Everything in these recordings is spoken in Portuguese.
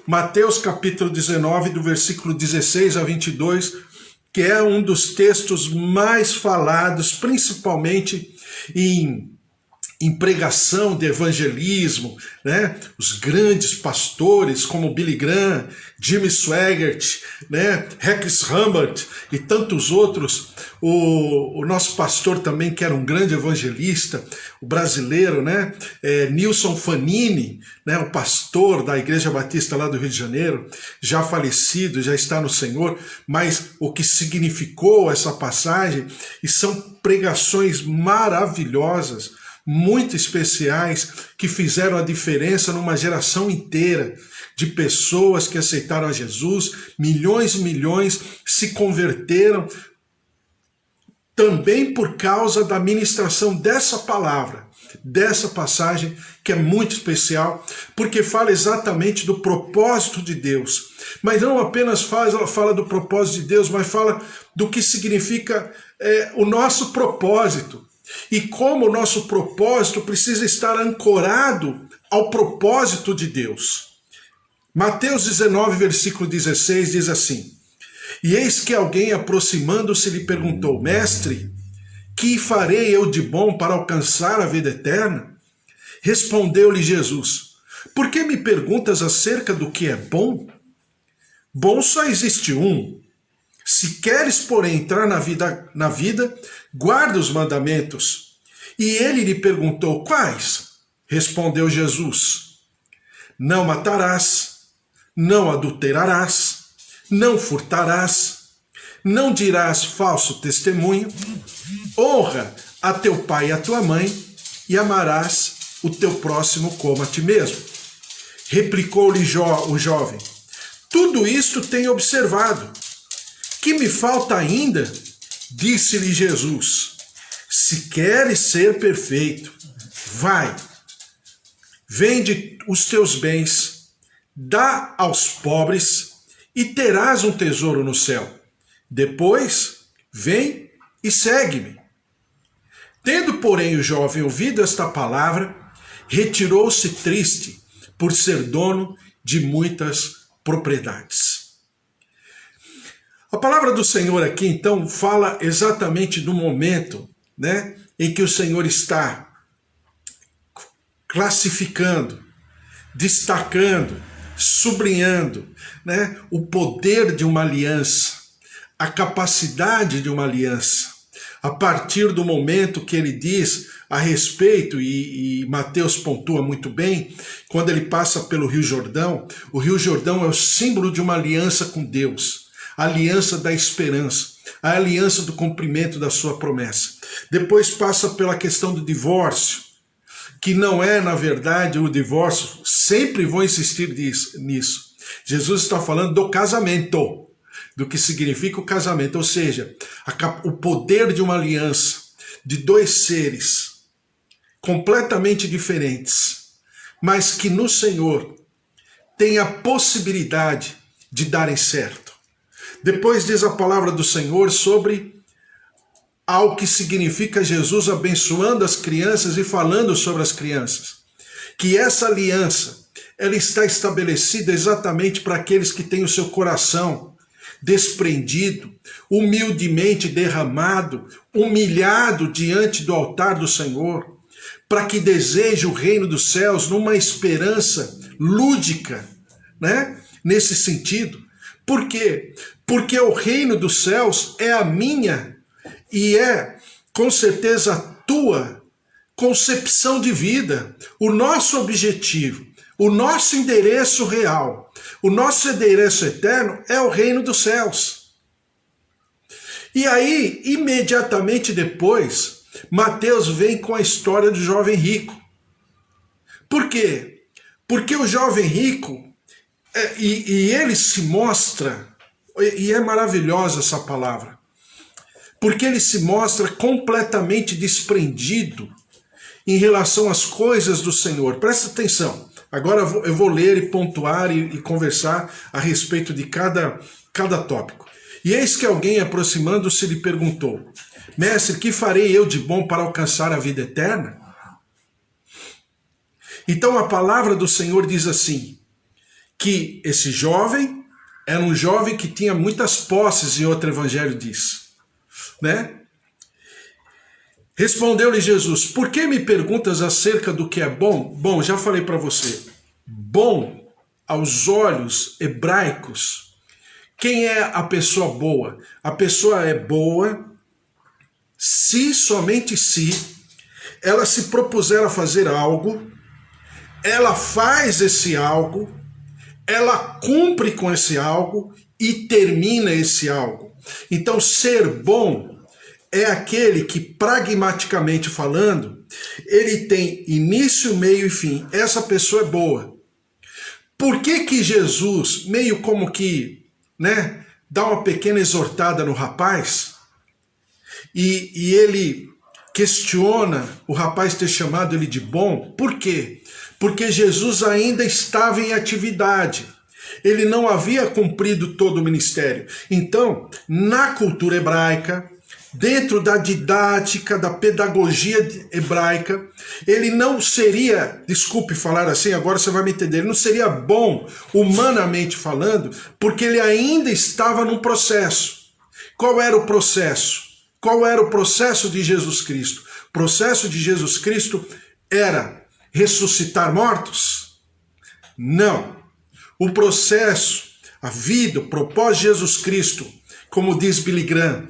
Mateus capítulo 19, do versículo 16 a 22, que é um dos textos mais falados, principalmente em pregação de evangelismo, né? Os grandes pastores como Billy Graham, Jimmy Swaggart, né? Rex Humbert e tantos outros. O nosso pastor também, que era um grande evangelista, o brasileiro, né? Nilson Fanini, né? O pastor da Igreja Batista lá do Rio de Janeiro, já falecido, já está no Senhor, mas o que significou essa passagem, e são pregações maravilhosas, muito especiais, que fizeram a diferença numa geração inteira de pessoas que aceitaram a Jesus. Milhões e milhões se converteram também por causa da ministração dessa palavra, dessa passagem, que é muito especial, porque fala exatamente do propósito de Deus. Mas não apenas fala do propósito de Deus, mas fala do que significa o nosso propósito. E como o nosso propósito precisa estar ancorado ao propósito de Deus. Mateus 19, versículo 16 diz assim: E eis que alguém, aproximando-se, lhe perguntou: Mestre, que farei eu de bom para alcançar a vida eterna? Respondeu-lhe Jesus: Por que me perguntas acerca do que é bom? Bom só existe um. Se queres, porém, entrar na vida, guarda os mandamentos. E ele lhe perguntou: Quais? Respondeu Jesus: Não matarás, não adulterarás, não furtarás, não dirás falso testemunho, honra a teu pai e a tua mãe, e amarás o teu próximo como a ti mesmo. Replicou-lhe o jovem: Tudo isto tenho observado. Que me falta ainda? Disse-lhe Jesus: Se queres ser perfeito, vai, vende os teus bens, dá aos pobres e terás um tesouro no céu. Depois, vem e segue-me. Tendo, porém, o jovem ouvido esta palavra, retirou-se triste, por ser dono de muitas propriedades. A palavra do Senhor aqui, então, fala exatamente do momento, né, em que o Senhor está classificando, destacando, sublinhando, né, o poder de uma aliança, a capacidade de uma aliança. A partir do momento que ele diz a respeito, e Mateus pontua muito bem, quando ele passa pelo Rio Jordão, o Rio Jordão é o símbolo de uma aliança com Deus. A aliança da esperança, a aliança do cumprimento da sua promessa. Depois passa pela questão do divórcio, que não é, na verdade, o divórcio, sempre vou insistir nisso. Jesus está falando do casamento, do que significa o casamento, ou seja, o poder de uma aliança, de dois seres completamente diferentes, mas que no Senhor tem a possibilidade de darem certo. Depois diz a palavra do Senhor sobre ao que significa Jesus abençoando as crianças e falando sobre as crianças. Que essa aliança, ela está estabelecida exatamente para aqueles que têm o seu coração desprendido, humildemente derramado, humilhado diante do altar do Senhor, para que deseje o reino dos céus numa esperança lúdica, né? Nesse sentido. Por quê? Porque o reino dos céus é a minha e é, com certeza, a tua concepção de vida, o nosso objetivo, o nosso endereço real, o nosso endereço eterno é o reino dos céus. E aí, imediatamente depois, Mateus vem com a história do jovem rico. Por quê? Porque o jovem rico, e ele se mostra, e é maravilhosa essa palavra, porque ele se mostra completamente desprendido em relação às coisas do Senhor. Presta atenção, agora eu vou ler e pontuar e conversar a respeito de cada tópico. E eis que alguém, aproximando-se, lhe perguntou: Mestre, que farei eu de bom para alcançar a vida eterna? Então a palavra do Senhor diz assim: que esse jovem era um jovem que tinha muitas posses, e outro evangelho diz, né? Respondeu-lhe Jesus: por que me perguntas acerca do que é bom? Bom, já falei para você. Bom, aos olhos hebraicos, quem é a pessoa boa? A pessoa é boa se, somente se, ela se propuser a fazer algo, ela faz esse algo, ela cumpre com esse algo e termina esse algo. Então, ser bom é aquele que, pragmaticamente falando, ele tem início, meio e fim. Essa pessoa é boa. Por que que Jesus, meio como que, né, dá uma pequena exortada no rapaz, e ele questiona o rapaz ter chamado ele de bom? Por quê? Porque Jesus ainda estava em atividade. Ele não havia cumprido todo o ministério. Então, na cultura hebraica, dentro da didática, da pedagogia hebraica, ele não seria, desculpe falar assim, agora você vai me entender, ele não seria bom, humanamente falando, porque ele ainda estava num processo. Qual era o processo? Qual era o processo de Jesus Cristo? O processo de Jesus Cristo era ressuscitar mortos? Não. O processo, a vida, o propósito de Jesus Cristo, como diz Billy Graham,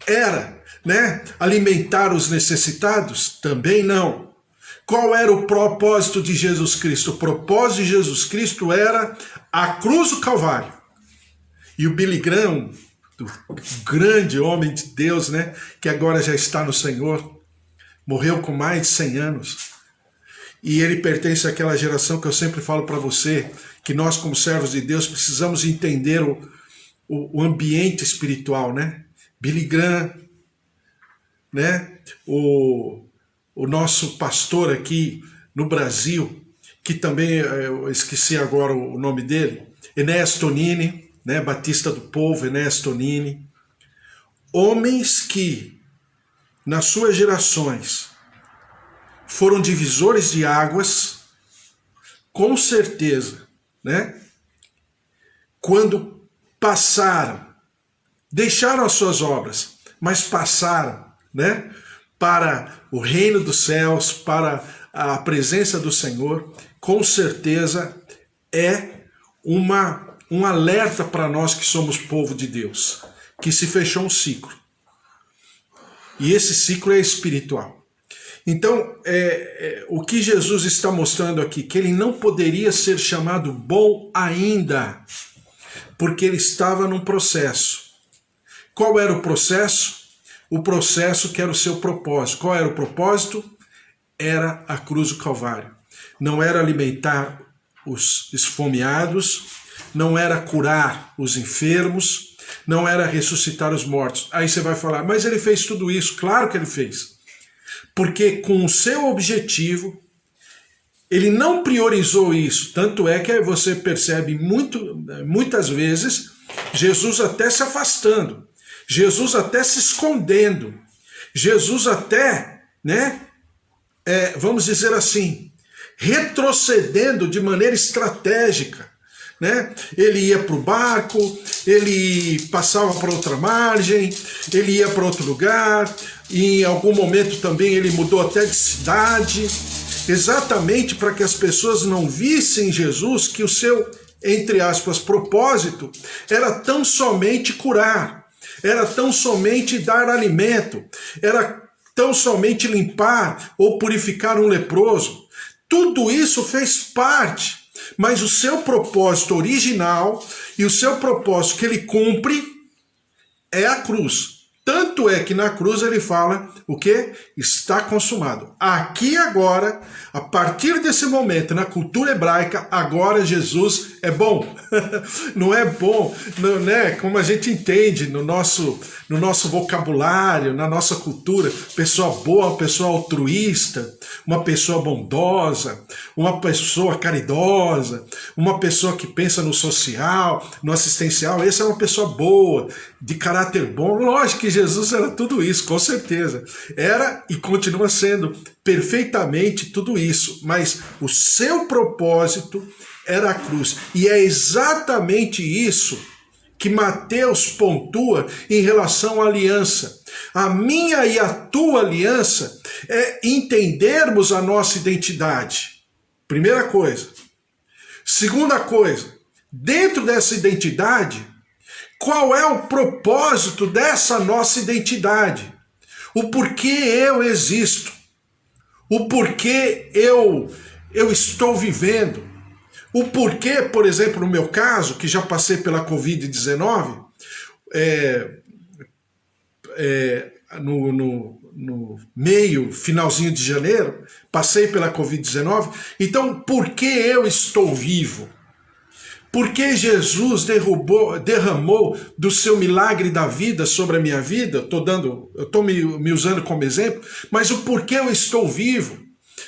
era, né, alimentar os necessitados? Também não. Qual era o propósito de Jesus Cristo? O propósito de Jesus Cristo era a cruz do Calvário. E o Billy Graham, o grande homem de Deus, né, que agora já está no Senhor, morreu com mais de 100 anos. E ele pertence àquela geração que eu sempre falo para você, que nós, como servos de Deus, precisamos entender o ambiente espiritual, né? Billy Graham, né? O nosso pastor aqui no Brasil, que também, eu esqueci agora o nome dele, Enéas Tonini, né? Batista do Povo, Enéas Tonini. Homens que, nas suas gerações, foram divisores de águas, com certeza, né? Quando passaram, deixaram as suas obras, mas passaram, né, para o reino dos céus, para a presença do Senhor, com certeza é um alerta para nós que somos povo de Deus, que se fechou um ciclo. E esse ciclo é espiritual. Então, o que Jesus está mostrando aqui, que ele não poderia ser chamado bom ainda, porque ele estava num processo. Qual era o processo? O processo que era o seu propósito. Qual era o propósito? Era a cruz do Calvário. Não era alimentar os esfomeados, não era curar os enfermos, não era ressuscitar os mortos. Aí você vai falar, mas ele fez tudo isso. Claro que ele fez. Porque com o seu objetivo, ele não priorizou isso. Tanto é que você percebe muitas vezes Jesus até se afastando, Jesus até se escondendo, Jesus até, né, vamos dizer assim, retrocedendo de maneira estratégica. Né? Ele ia para o barco, ele passava para outra margem, ele ia para outro lugar, e em algum momento também ele mudou até de cidade, exatamente para que as pessoas não vissem Jesus que o seu, entre aspas, propósito era tão somente curar, era tão somente dar alimento, era tão somente limpar ou purificar um leproso. Tudo isso fez parte. Mas o seu propósito original e o seu propósito que ele cumpre é a cruz. Tanto é que na cruz ele fala o quê? Está consumado. Aqui agora, a partir desse momento, na cultura hebraica, agora Jesus é bom. Não é bom, não, né? Como a gente entende no nosso vocabulário, na nossa cultura, pessoa boa, uma pessoa altruísta, uma pessoa bondosa, uma pessoa caridosa, uma pessoa que pensa no social, no assistencial. Essa é uma pessoa boa, de caráter bom. Lógico que Jesus era tudo isso, com certeza. Era e continua sendo perfeitamente tudo isso. Mas o seu propósito era a cruz. E é exatamente isso que Mateus pontua em relação à aliança. A minha e a tua aliança é entendermos a nossa identidade. Primeira coisa. Segunda coisa, dentro dessa identidade, qual é o propósito dessa nossa identidade? O porquê eu existo? O porquê eu estou vivendo? O porquê, por exemplo, no meu caso, que já passei pela Covid-19, no meio, finalzinho de janeiro, passei pela Covid-19, então por que eu estou vivo? Por que Jesus derramou do seu milagre da vida sobre a minha vida? Eu estou me usando como exemplo, mas o porquê eu estou vivo?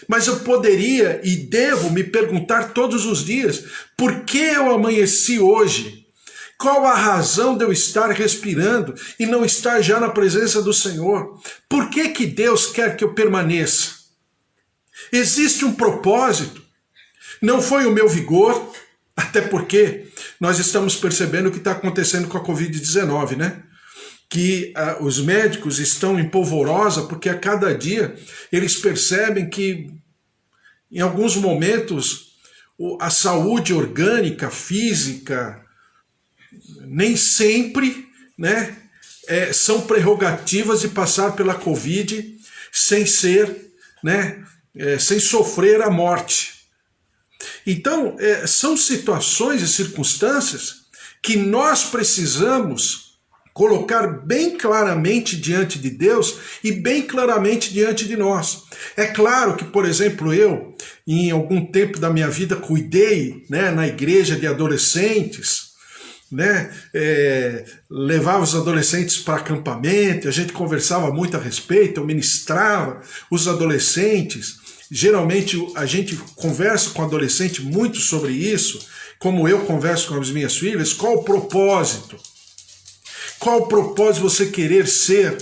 Mas eu poderia e devo me perguntar todos os dias, por que eu amanheci hoje? Qual a razão de eu estar respirando e não estar já na presença do Senhor? Por que Deus quer que eu permaneça? Existe um propósito. Não foi o meu vigor, até porque nós estamos percebendo o que está acontecendo com a Covid-19, né? Que os médicos estão em polvorosa porque a cada dia eles percebem que em alguns momentos a saúde orgânica, física, nem sempre, né, são prerrogativas de passar pela Covid sem ser, né, sem sofrer a morte. Então, são situações e circunstâncias que nós precisamos colocar bem claramente diante de Deus e bem claramente diante de nós. É claro que, por exemplo, eu, em algum tempo da minha vida, cuidei, né, na igreja de adolescentes, né, levava os adolescentes para acampamento, a gente conversava muito a respeito, eu ministrava os adolescentes. Geralmente a gente conversa com adolescente muito sobre isso, como eu converso com as minhas filhas. Qual o propósito? Qual o propósito de você querer ser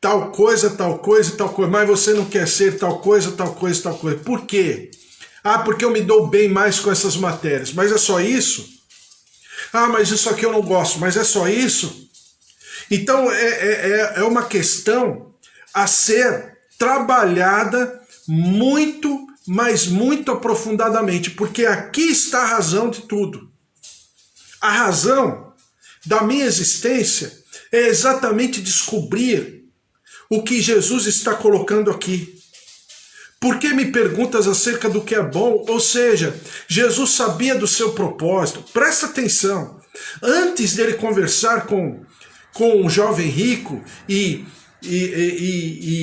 tal coisa, tal coisa, tal coisa, mas você não quer ser tal coisa, tal coisa, tal coisa? Por quê? Ah, porque eu me dou bem mais com essas matérias. Mas é só isso? Ah, mas isso aqui eu não gosto. Mas é só isso? Então é uma questão a ser trabalhada muito, mas muito aprofundadamente, porque aqui está a razão de tudo. A razão da minha existência é exatamente descobrir o que Jesus está colocando aqui. Por que me perguntas acerca do que é bom? Ou seja, Jesus sabia do seu propósito. Presta atenção. Antes dele conversar com um jovem rico e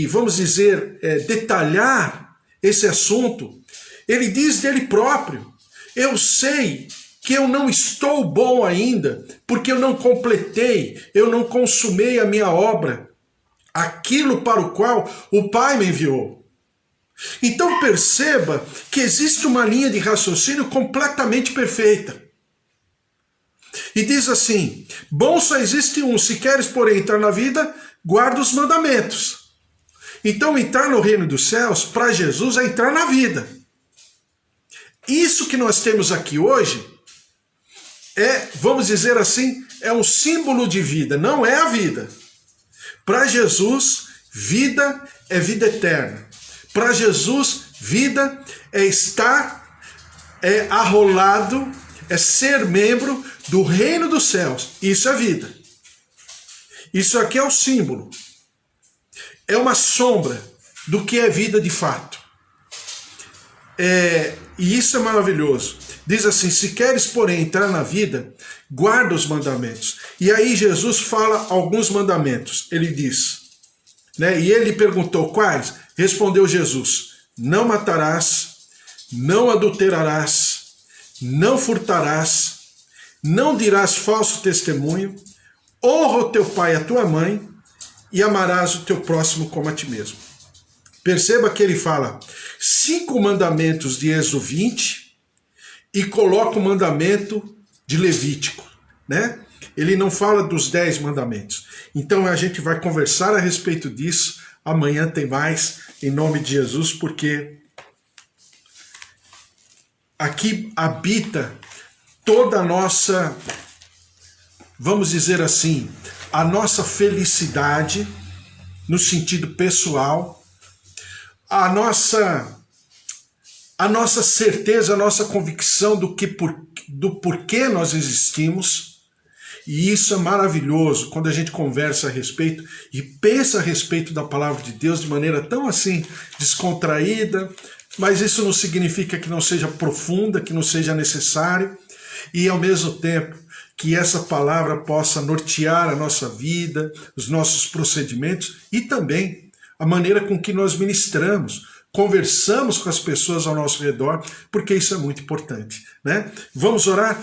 vamos dizer, detalhar esse assunto, ele diz dele próprio: eu sei que eu não estou bom ainda, porque eu não completei, eu não consumei a minha obra, aquilo para o qual o Pai me enviou. Então perceba que existe uma linha de raciocínio completamente perfeita. E diz assim: bom só existe um, se queres, porém, entrar na vida, guarda os mandamentos. Então entrar no reino dos céus, para Jesus, é entrar na vida. Isso que nós temos aqui hoje vamos dizer assim, é um símbolo de vida, não é a vida. Para Jesus, vida é vida eterna. Para Jesus, vida é estar arrolado, é ser membro do reino dos céus. Isso é vida. Isso aqui é o símbolo. É uma sombra do que é vida de fato. E isso é maravilhoso. Diz assim: se queres, porém, entrar na vida, guarda os mandamentos. E aí Jesus fala alguns mandamentos. Ele diz, né? E ele perguntou quais? Respondeu Jesus: não matarás, não adulterarás, não furtarás, não dirás falso testemunho, honra o teu pai e a tua mãe, e amarás o teu próximo como a ti mesmo. Perceba que ele fala 5 mandamentos de Êxodo 20 e coloca o mandamento de Levítico, né? Ele não fala dos 10 mandamentos. Então a gente vai conversar a respeito disso. Amanhã tem mais, em nome de Jesus, porque aqui habita toda a nossa, vamos dizer assim, a nossa felicidade no sentido pessoal, a nossa certeza, a nossa convicção do porquê nós existimos. E isso é maravilhoso quando a gente conversa a respeito e pensa a respeito da palavra de Deus de maneira tão assim descontraída, mas isso não significa que não seja profunda, que não seja necessário, e ao mesmo tempo que essa palavra possa nortear a nossa vida, os nossos procedimentos e também a maneira com que nós ministramos, conversamos com as pessoas ao nosso redor, porque isso é muito importante, né? Vamos orar?